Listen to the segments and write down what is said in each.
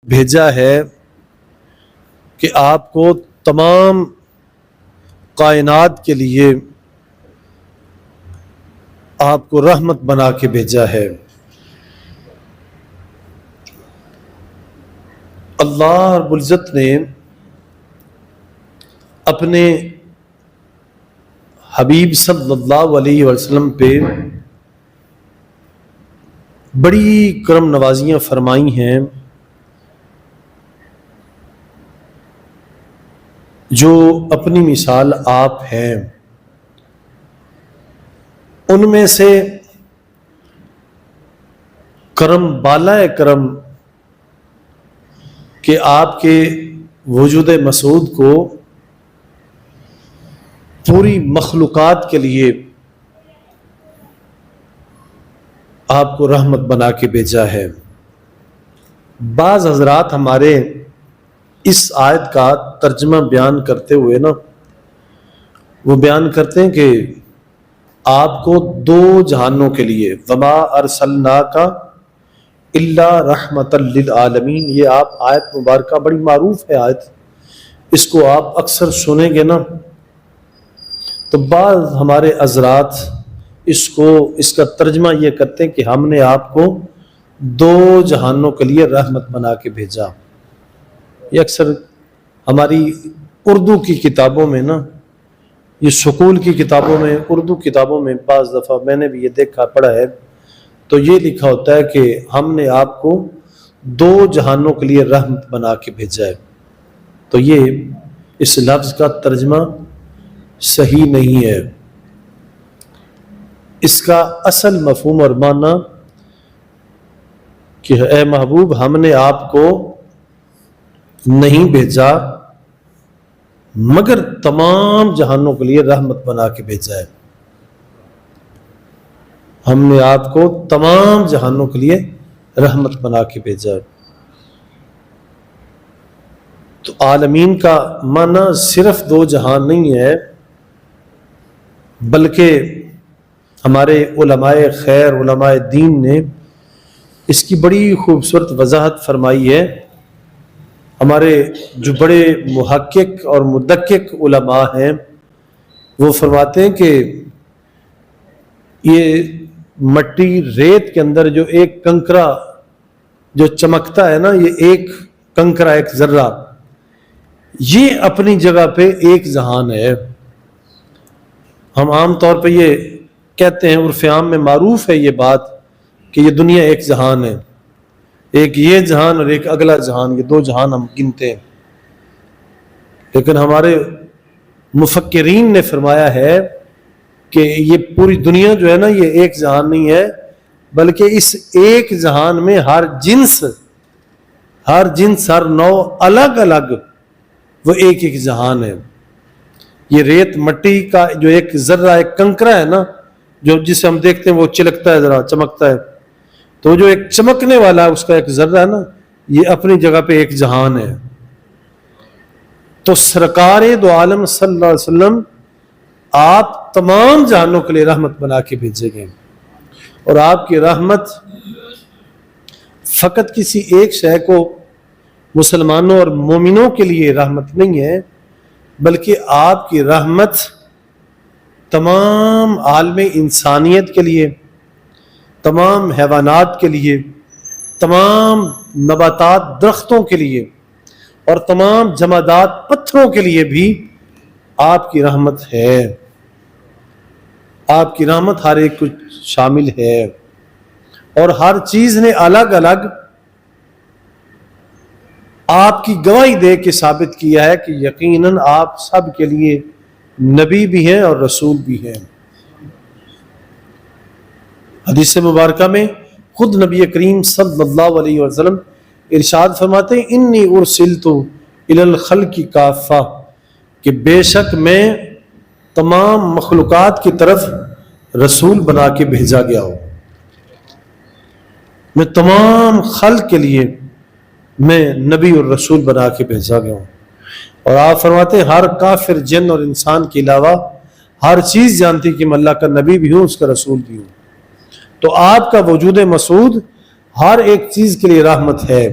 بھیجا ہے کہ آپ کو تمام کائنات کے لیے آپ کو رحمت بنا کے بھیجا ہے۔ اللہ رب العزت نے اپنے حبیب صلی اللہ علیہ وسلم پہ بڑی کرم نوازیاں فرمائی ہیں، جو اپنی مثال آپ ہیں۔ ان میں سے کرم بالا کرم کہ آپ کے وجود مسعود کو پوری مخلوقات کے لیے آپ کو رحمت بنا کے بھیجا ہے۔ بعض حضرات ہمارے اس آیت کا ترجمہ بیان کرتے ہوئے وہ بیان کرتے ہیں کہ آپ کو دو جہانوں کے لیے وما ارسلناک الا رحمۃ للعالمین، یہ آپ آیت مبارکہ بڑی معروف ہے آیت، اس کو آپ اکثر سنیں گے تو بعض ہمارے حضرات اس کا ترجمہ یہ کرتے ہیں کہ ہم نے آپ کو دو جہانوں کے لیے رحمت بنا کے بھیجا۔ یہ اکثر ہماری اردو کی کتابوں میں یہ سکول کی کتابوں میں، اردو کتابوں میں بعض دفعہ میں نے بھی یہ دیکھا پڑھا ہے، تو یہ لکھا ہوتا ہے کہ ہم نے آپ کو دو جہانوں کے لیے رحمت بنا کے بھیجا ہے۔ تو یہ اس لفظ کا ترجمہ صحیح نہیں ہے۔ اس کا اصل مفہوم اور معنی کہ اے محبوب ہم نے آپ کو نہیں بھیجا مگر تمام جہانوں کے لیے رحمت بنا کے بھیجا ہے۔ ہم نے آپ کو تمام جہانوں کے لیے رحمت بنا کے بھیجا ہے۔ تو عالمین کا معنی صرف دو جہان نہیں ہے، بلکہ ہمارے علماء خیر، علماء دین نے اس کی بڑی خوبصورت وضاحت فرمائی ہے۔ ہمارے جو بڑے محقق اور مدقق علماء ہیں وہ فرماتے ہیں کہ یہ مٹی ریت کے اندر جو ایک کنکرا جو چمکتا ہے یہ ایک کنکرا، ایک ذرہ، یہ اپنی جگہ پہ ایک جہان ہے۔ ہم عام طور پہ یہ کہتے ہیں، عرف عام میں معروف ہے یہ بات کہ یہ دنیا ایک جہان ہے، ایک یہ جہان اور ایک اگلا جہان، یہ دو جہان ہم گنتے ہیں۔ لیکن ہمارے مفکرین نے فرمایا ہے کہ یہ پوری دنیا جو ہے یہ ایک جہان نہیں ہے، بلکہ اس ایک جہان میں ہر جنس، ہر نوع الگ الگ وہ ایک ایک جہان ہے۔ یہ ریت مٹی کا جو ایک ذرہ، ایک کنکرا ہے جو جسے ہم دیکھتے ہیں وہ چلکتا ہے، ذرا چمکتا ہے، تو جو ایک چمکنے والا اس کا ایک ذرہ ہے یہ اپنی جگہ پہ ایک جہان ہے۔ تو سرکار دو عالم صلی اللہ علیہ وسلم آپ تمام جہانوں کے لیے رحمت بنا کے بھیجے گئے، اور آپ کی رحمت فقط کسی ایک شے کو، مسلمانوں اور مومنوں کے لیے رحمت نہیں ہے، بلکہ آپ کی رحمت تمام عالم انسانیت کے لیے، تمام حیوانات کے لیے، تمام نباتات درختوں کے لیے، اور تمام جمادات پتھروں کے لیے بھی آپ کی رحمت ہے۔ آپ کی رحمت ہر ایک کو شامل ہے، اور ہر چیز نے الگ الگ آپ کی گواہی دے کے ثابت کیا ہے کہ یقیناً آپ سب کے لیے نبی بھی ہیں اور رسول بھی ہیں۔ حدیث مبارکہ میں خود نبی کریم صلی اللہ علیہ وسلم ارشاد فرماتے ہیں انی ارسلت الی الخلق کافہ، کہ بے شک میں تمام مخلوقات کی طرف رسول بنا کے بھیجا گیا ہوں، میں تمام خلق کے لیے میں نبی اور رسول بنا کے بھیجا گیا ہوں۔ اور آپ فرماتے ہیں ہر کافر جن اور انسان کے علاوہ ہر چیز جانتی کہ میں اللہ کا نبی بھی ہوں، اس کا رسول بھی ہوں۔ تو آپ کا وجود مسعود ہر ایک چیز کے لیے رحمت ہے۔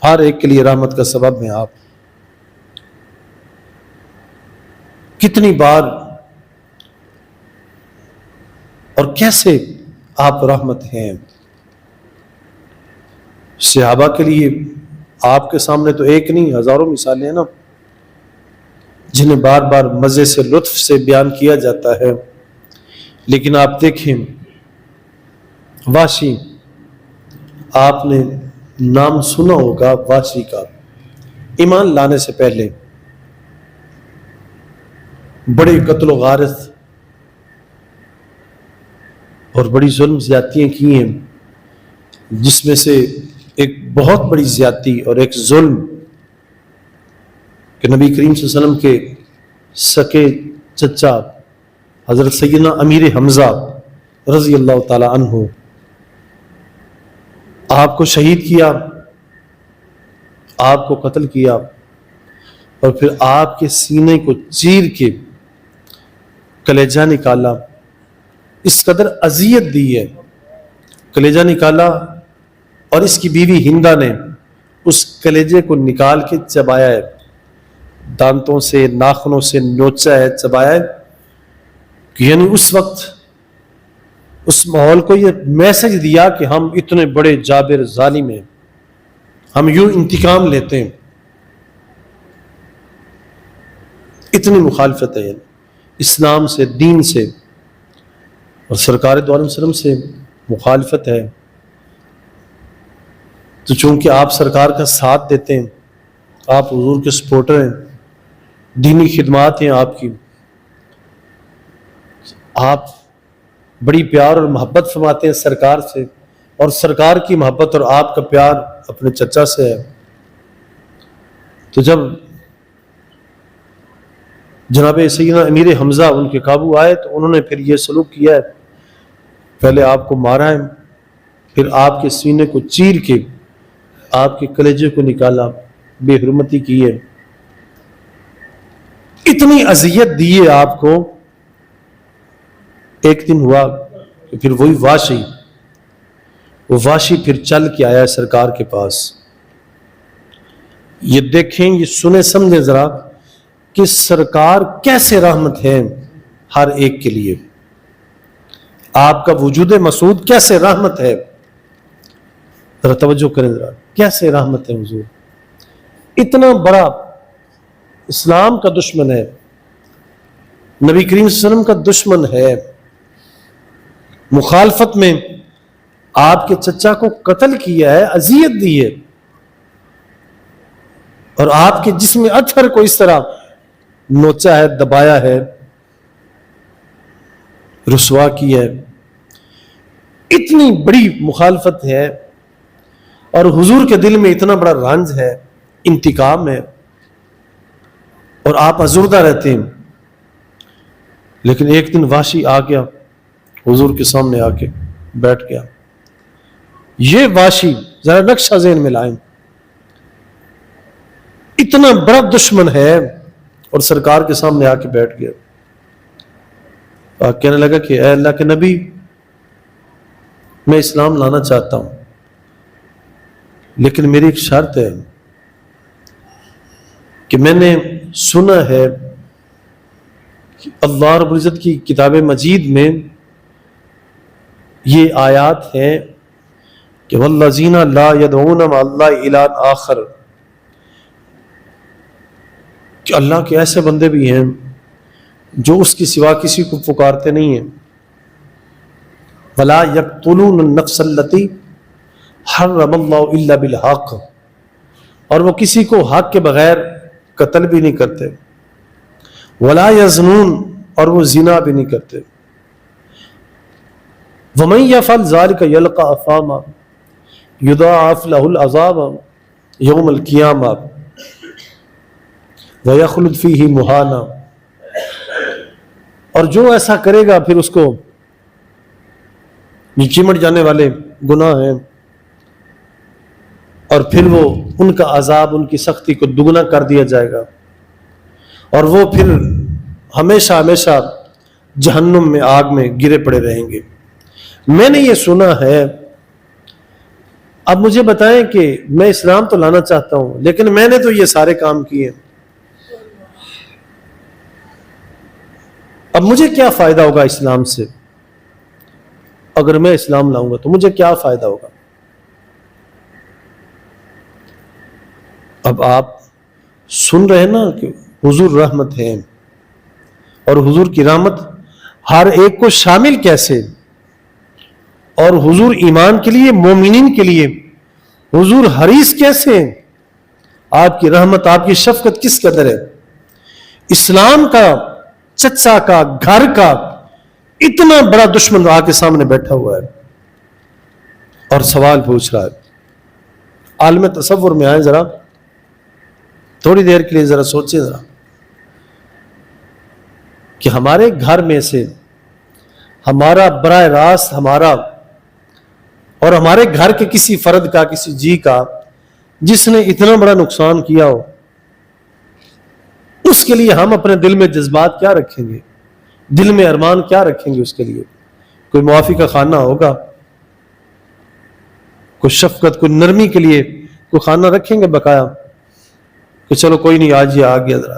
ہر ایک کے لیے رحمت کا سبب ہیں آپ. کتنی بار اور کیسے آپ رحمت ہیں. صحابہ کے لیے آپ کے سامنے تو ایک نہیں ہزاروں مثالیں ہیں نا، جنہیں بار بار مزے سے لطف سے بیان کیا جاتا ہے. لیکن آپ دیکھیں واشی، آپ نے نام سنا ہوگا واشی کا. ایمان لانے سے پہلے بڑے قتل و غارت اور بڑی ظلم زیادتیاں کی ہیں، جس میں سے ایک بہت بڑی زیادتی اور ایک ظلم کہ نبی کریم صلی اللہ علیہ وسلم کے سکے چچا حضرت سیدنا امیر حمزہ رضی اللہ تعالی عنہ آپ کو شہید کیا، آپ کو قتل کیا، اور پھر آپ کے سینے کو چیر کے کلیجہ نکالا. اس قدر اذیت دی ہے، کلیجہ نکالا اور اس کی بیوی ہندا نے اس کلیجے کو نکال کے چبایا ہے، دانتوں سے ناخنوں سے نوچا ہے، چبایا ہے. یعنی اس وقت اس ماحول کو یہ میسج دیا کہ ہم اتنے بڑے جابر ظالم ہیں، ہم یوں انتقام لیتے ہیں. اتنی مخالفت ہے اسلام سے، دین سے اور سرکار دو عالم وسلم سے مخالفت ہے. تو چونکہ آپ سرکار کا ساتھ دیتے ہیں، آپ حضور کے سپورٹر ہیں، دینی خدمات ہیں آپ کی، آپ بڑی پیار اور محبت فرماتے ہیں سرکار سے، اور سرکار کی محبت اور آپ کا پیار اپنے چچا سے ہے. تو جب جناب سیدنا امیر حمزہ ان کے قابو آئے تو انہوں نے پھر یہ سلوک کیا ہے، پہلے آپ کو مارا ہے، پھر آپ کے سینے کو چیر کے آپ کے کلیجے کو نکالا، بے حرمتی کی ہے، اتنی اذیت دی ہے آپ کو. ایک دن ہوا کہ پھر وہی واشی پھر چل کے آیا سرکار کے پاس. یہ دیکھیں، یہ سنیں سمجھیں ذرا کہ سرکار کیسے رحمت ہے ہر ایک کے لیے. آپ کا وجود مسعود کیسے رحمت ہے، ذرا توجہ کریں ذرا، کیسے رحمت ہے حضور. اتنا بڑا اسلام کا دشمن ہے، نبی کریم صلی اللہ علیہ وسلم کا دشمن ہے، مخالفت میں آپ کے چچا کو قتل کیا ہے، اذیت دی ہے، اور آپ کے جسم اطہر کو اس طرح نوچا ہے، دبایا ہے، رسوا کی ہے. اتنی بڑی مخالفت ہے اور حضور کے دل میں اتنا بڑا رنج ہے، انتقام ہے، اور آپ ازردہ رہتے ہیں. لیکن ایک دن واشی آ گیا، حضور کے سامنے آ کے بیٹھ گیا. یہ واشی ذرا نقشہ ذہن میں لائیں، اتنا بڑا دشمن ہے اور سرکار کے سامنے آ کے بیٹھ گیا. کہنے لگا کہ اے اللہ کے نبی، میں اسلام لانا چاہتا ہوں، لیکن میری ایک شرط ہے کہ میں نے سنا ہے کہ اللہ رب العزت کی کتاب مجید میں یہ آیات ہیں کہ والذین لا یدعون مع اللہ الہا آخر، کہ اللہ کے ایسے بندے بھی ہیں جو اس کی سوا کسی کو پکارتے نہیں ہیں. ولا یقتلون النفس التی حرم اللہ الا بالحق، اور وہ کسی کو حق کے بغیر قتل بھی نہیں کرتے. ولا یزنون، اور وہ زنا بھی نہیں کرتے. ومن یفعل ذلک یلقى اثاما یضاعف له العذاب یوم القیامہ ویخلد فیہ مہانا، اور جو ایسا کرے گا پھر اس کو یہ چمٹ جانے والے گناہ ہیں، اور پھر وہ ان کا عذاب، ان کی سختی کو دگنا کر دیا جائے گا، اور وہ پھر ہمیشہ ہمیشہ جہنم میں، آگ میں گرے پڑے رہیں گے. میں نے یہ سنا ہے اب مجھے بتائیں کہ میں اسلام تو لانا چاہتا ہوں لیکن میں نے تو یہ سارے کام کیے، اب مجھے کیا فائدہ ہوگا اسلام سے؟ اگر میں اسلام لاؤں گا تو مجھے کیا فائدہ ہوگا؟ اب آپ سن رہے ہیں نا کہ حضور رحمت ہے، اور حضور کی رحمت ہر ایک کو شامل کیسے، اور حضور ایمان کے لیے، مومنین کے لیے حضور حریص کیسے، آپ کی رحمت، آپ کی شفقت کس قدر ہے۔ اسلام کا، چچا کا، گھر کا اتنا بڑا دشمن آ کے سامنے بیٹھا ہوا ہے اور سوال پوچھ رہا ہے۔ عالم تصور میں آئے، ذرا تھوڑی دیر کے لیے ذرا سوچیں ذرا کہ ہمارے گھر میں سے ہمارا براہ راست ہمارا اور ہمارے گھر کے کسی فرد کا، کسی جی کا جس نے اتنا بڑا نقصان کیا ہو، اس کے لیے ہم اپنے دل میں جذبات کیا رکھیں گے، دل میں ارمان کیا رکھیں گے؟ اس کے لیے کوئی معافی کا خانہ ہوگا، کوئی شفقت، کوئی نرمی کے لیے کوئی خانہ رکھیں گے بقایا کہ چلو کوئی نہیں، آج یہ آ گیا ذرا۔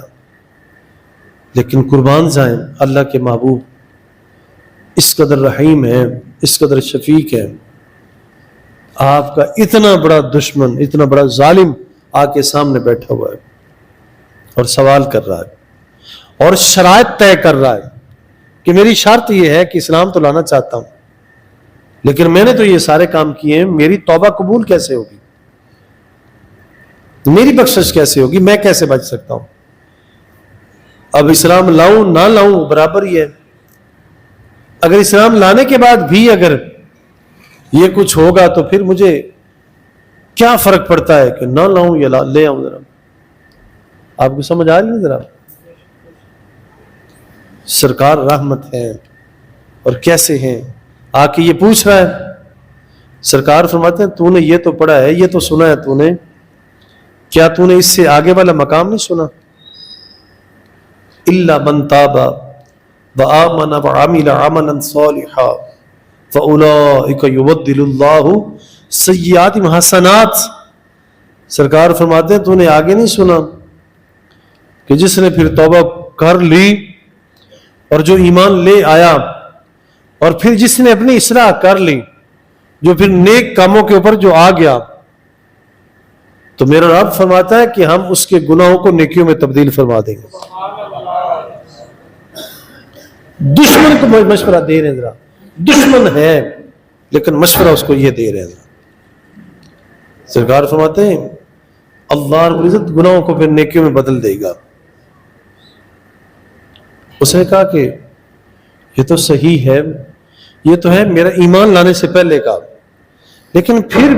لیکن قربان جائیں، اللہ کے محبوب اس قدر رحیم ہے، اس قدر شفیق ہے، آپ کا اتنا بڑا دشمن، اتنا بڑا ظالم آ کے سامنے بیٹھا ہوا ہے اور سوال کر رہا ہے اور شرائط طے کر رہا ہے کہ میری شرط یہ ہے کہ اسلام تو لانا چاہتا ہوں لیکن میں نے تو یہ سارے کام کیے ہیں، میری توبہ قبول کیسے ہوگی، میری بخشش کیسے ہوگی، میں کیسے بچ سکتا ہوں؟ اب اسلام لاؤں نہ لاؤں برابر ہی ہے۔ اگر اسلام لانے کے بعد بھی اگر یہ کچھ ہوگا تو پھر مجھے کیا فرق پڑتا ہے کہ نہ لاؤں یا لے آؤں؟ ذرا آپ کو سمجھ آ رہی ہے؟ ذرا سرکار رحمت ہے اور کیسے ہیں، آ کے یہ پوچھ رہا ہے۔ سرکار فرماتے ہیں تو نے یہ تو پڑھا ہے، یہ تو سنا ہے تو نے، کیا تو نے اس سے آگے والا مقام نہیں سنا؟ الا من تاب وآمن وعمل عملا صالحا فاولئک یبدل اللہ سیئاتہم حسنات۔ سرکار فرماتے ہیں تو نے آگے نہیں سنا کہ جس نے پھر توبہ کر لی اور جو ایمان لے آیا اور پھر جس نے اپنی اصلاح کر لی، جو پھر نیک کاموں کے اوپر جو آ گیا، تو میرا رب فرماتا ہے کہ ہم اس کے گناہوں کو نیکیوں میں تبدیل فرما دیں گے۔ دشمن کو مشورہ دے رہے ہیں، ذرا دشمن ہے لیکن مشورہ اس کو یہ دے رہے ہیں۔ سرکار فرماتے ہیں اللہ رب العزت گناہوں کو پھر نیکیوں میں بدل دے گا۔ اس نے کہا کہ یہ تو صحیح ہے، یہ تو ہے میرا ایمان لانے سے پہلے کا، لیکن پھر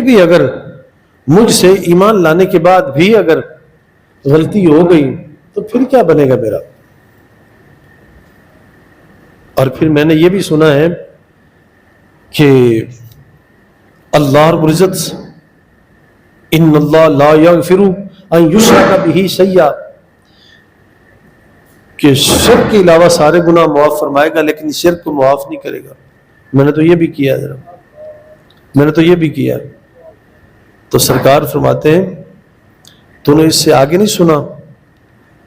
بھی اگر مجھ سے ایمان لانے کے بعد بھی اگر غلطی ہو گئی تو پھر کیا بنے گا میرا؟ اور پھر میں نے یہ بھی سنا ہے کہ اللہ رب العزت ان اللہ لا یغفر ان یشرک بہ شیئا، کہ شرک کے علاوہ سارے گناہ معاف فرمائے گا لیکن شرک کو معاف نہیں کرے گا۔ میں نے تو یہ بھی کیا ذرا، میں نے تو یہ بھی کیا۔ تو سرکار فرماتے ہیں تو نے اس سے آگے نہیں سنا؟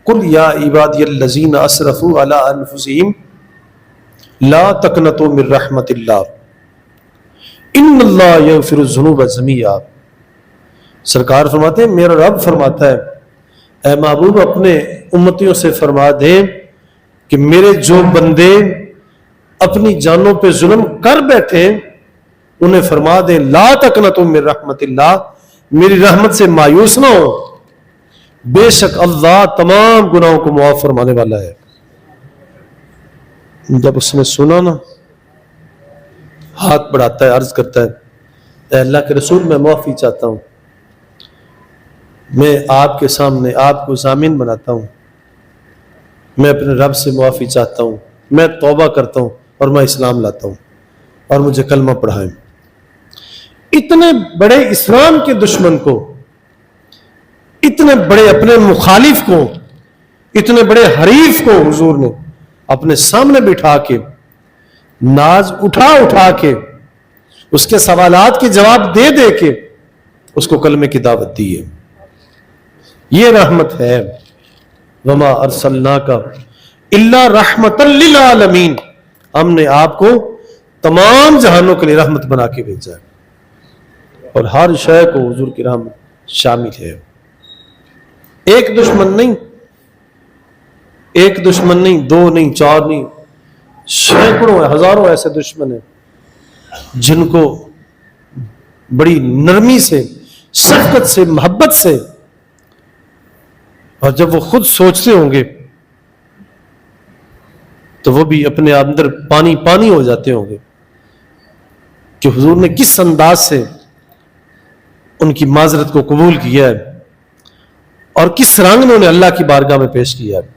قل یا عبادی الذین اسرفوا علی انفسہم لا تقنطوا من رحمت اللہ ان اللہ یغفر الذنوب جميعا۔ سرکار فرماتے ہیں میرا رب فرماتا ہے اے محبوب اپنے امتیوں سے فرما دیں کہ میرے جو بندے اپنی جانوں پہ ظلم کر بیٹھے انہیں فرما دیں لا تقنطوا من رحمت اللہ، میری رحمت سے مایوس نہ ہو، بے شک اللہ تمام گناہوں کو معاف فرمانے والا ہے۔ جب اس نے سنا نا، ہاتھ بڑھاتا ہے، عرض کرتا ہے اے اللہ کے رسول میں معافی چاہتا ہوں، میں آپ کے سامنے آپ کو ضامن بناتا ہوں، میں اپنے رب سے معافی چاہتا ہوں، میں توبہ کرتا ہوں اور میں اسلام لاتا ہوں اور مجھے کلمہ پڑھائیں۔ اتنے بڑے اسلام کے دشمن کو، اتنے بڑے اپنے مخالف کو، اتنے بڑے حریف کو حضور نے اپنے سامنے بٹھا کے، ناز اٹھا کے اس کے سوالات کے جواب دے دے کے اس کو کلمے کی دعوت دی ہے. یہ رحمت ہے. وما ارسلناک الا رحمۃ للعالمین، ہم نے آپ کو تمام جہانوں کے لیے رحمت بنا کے بھیجا ہے، اور ہر شے کو حضور کی رحمت شامل ہے. ایک دشمن نہیں، ایک دشمن نہیں، دو نہیں، چار نہیں، سینکڑوں ہزاروں ایسے دشمن ہیں جن کو بڑی نرمی سے، شفقت سے، محبت سے، اور جب وہ خود سوچتے ہوں گے تو وہ بھی اپنے اندر پانی پانی ہو جاتے ہوں گے کہ حضور نے کس انداز سے ان کی معذرت کو قبول کیا ہے اور کس رنگ میں انہیں اللہ کی بارگاہ میں پیش کیا ہے.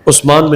عثمان بن